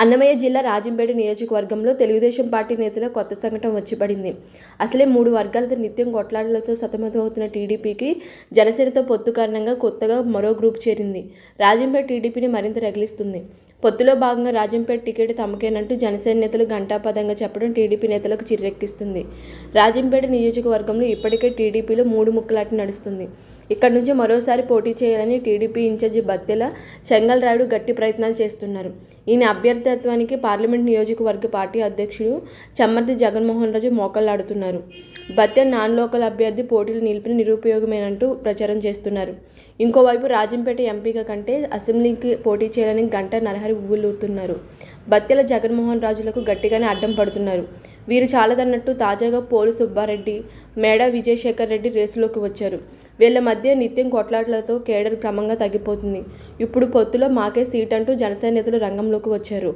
అన్నమయ్య జిల్లా రాజంపేట నియోజకవర్గంలో తెలుగుదేశం పార్టీ నేతల కొత్త సంఘటన వచ్చి పడింది. అసలే 3 వర్గాలతో నిత్యం కొట్లాటలతో సతమతమవుతున్న టీడీపీకి జనసేనతో పొత్తు కారణంగా కొత్తగా మరో గ్రూప్ చేరింది. రాజంపేట టీడీపీని మరింత రగిలిస్తుంది. పొత్తులో భాగంగా రాజంపేట టికెట్ తమకేనంటూ జనసేన నేతలు ఘంటాపథంగా చెప్పడం టీడీపీ నేతలకు చిర్రెక్కిస్తుంది. రాజంపేట నియోజకవర్గంలో ఇప్పటికే టీడీపీలో 3 ముక్కలాట నడుస్తుంది. ఇక్కడి నుంచి మరోసారి పోటీ చేయాలని టీడీపీ ఇన్ఛార్జి బత్తెల చెంగల్రాయుడు గట్టి ప్రయత్నాలు చేస్తున్నారు. ఈయన అభ్యర్థిత్వానికి పార్లమెంట్ నియోజకవర్గ పార్టీ అధ్యక్షుడు చమ్మర్తి జగన్మోహన్ రాజు మోకాళ్లాడుతున్నారు. బత్తెల నాన్ లోకల్ అభ్యర్థి పోటీలు నిలిపిన నిరుపయోగమేనంటూ ప్రచారం చేస్తున్నారు. ఇంకోవైపు రాజంపేట ఎంపీగా కంటే అసెంబ్లీకి పోటీ చేయాలని గంటా నరహరి ఉవ్విళ్లూరుతున్నారు. బత్తెల జగన్మోహన్ రాజులకు గట్టిగానే అడ్డం పడుతున్నారు. వీరు చాలదన్నట్టు తాజాగా పోలు సుబ్బారెడ్డి, మేడా విజయశేఖర్ రెడ్డి రేసులోకి వచ్చారు. వీళ్ల మధ్య నిత్యం కొట్లాటలతో కేడర్ క్రమంగా తగ్గిపోతుంది. ఇప్పుడు పొత్తులో మాకే సీట్ అంటూ జనసేన నేతలు రంగంలోకి వచ్చారు.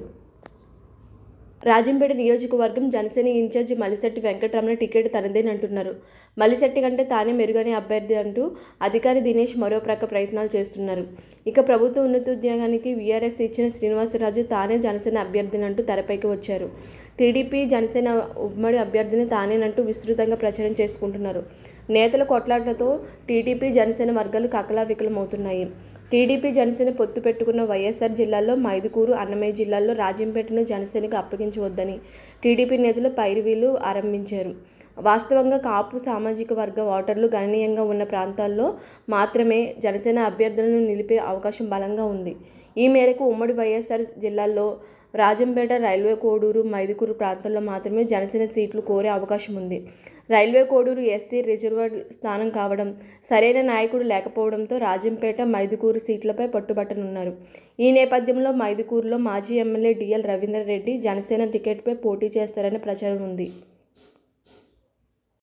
రాజంపేట నియోజకవర్గం జనసేన ఇన్ఛార్జి మలిశెట్టి వెంకటరమణ టికెట్ తనదేనంటున్నారు. మలిశెట్టి కంటే తానే మెరుగైన అభ్యర్థి అంటూ అధికారి దినేష్ మరో ప్రక్క ప్రయత్నాలు చేస్తున్నారు. ఇక ప్రభుత్వ ఉన్నతోద్యోగానికి వీఆర్ఎస్ ఇచ్చిన శ్రీనివాసరాజు తానే జనసేన అభ్యర్థినంటూ తెరపైకి వచ్చారు. టీడీపీ జనసేన ఉమ్మడి అభ్యర్థిని తానేనంటూ విస్తృతంగా ప్రచారం చేసుకుంటున్నారు. నేతల కొట్లాటలతో టీడీపీ జనసేన వర్గాలు కకలావికలమవుతున్నాయి. టీడీపీ జనసేన పొత్తు పెట్టుకున్న వైఎస్ఆర్ జిల్లాలో మైదుకూరు, అన్నమయ్య జిల్లాల్లో రాజంపేటను జనసేనకు అప్పగించవద్దని టీడీపీ నేతలు పైరవీలు ఆరంభించారు. వాస్తవంగా కాపు సామాజిక వర్గ ఓటర్లు గణనీయంగా ఉన్న ప్రాంతాల్లో మాత్రమే జనసేన అభ్యర్థులను నిలిపే అవకాశం బలంగా ఉంది. ఈ మేరకు ఉమ్మడి వైఎస్ఆర్ జిల్లాల్లో రాజంపేట, రైల్వే కోడూరు, మైదుకూరు ప్రాంతాల్లో మాత్రమే జనసేన సీట్లు కోరే అవకాశం ఉంది. రైల్వే కోడూరు ఎస్సీ రిజర్వ్డ్ స్థానం కావడం, సరైన నాయకుడు లేకపోవడంతో రాజంపేట, మైదుకూరు సీట్లపై పట్టుబట్టనున్నారు. ఈ నేపథ్యంలో మైదుకూరులో మాజీ ఎమ్మెల్యే డిఎల్ రవీందర్ రెడ్డి జనసేన టికెట్పై పోటీ చేస్తారనే ప్రచారం ఉంది.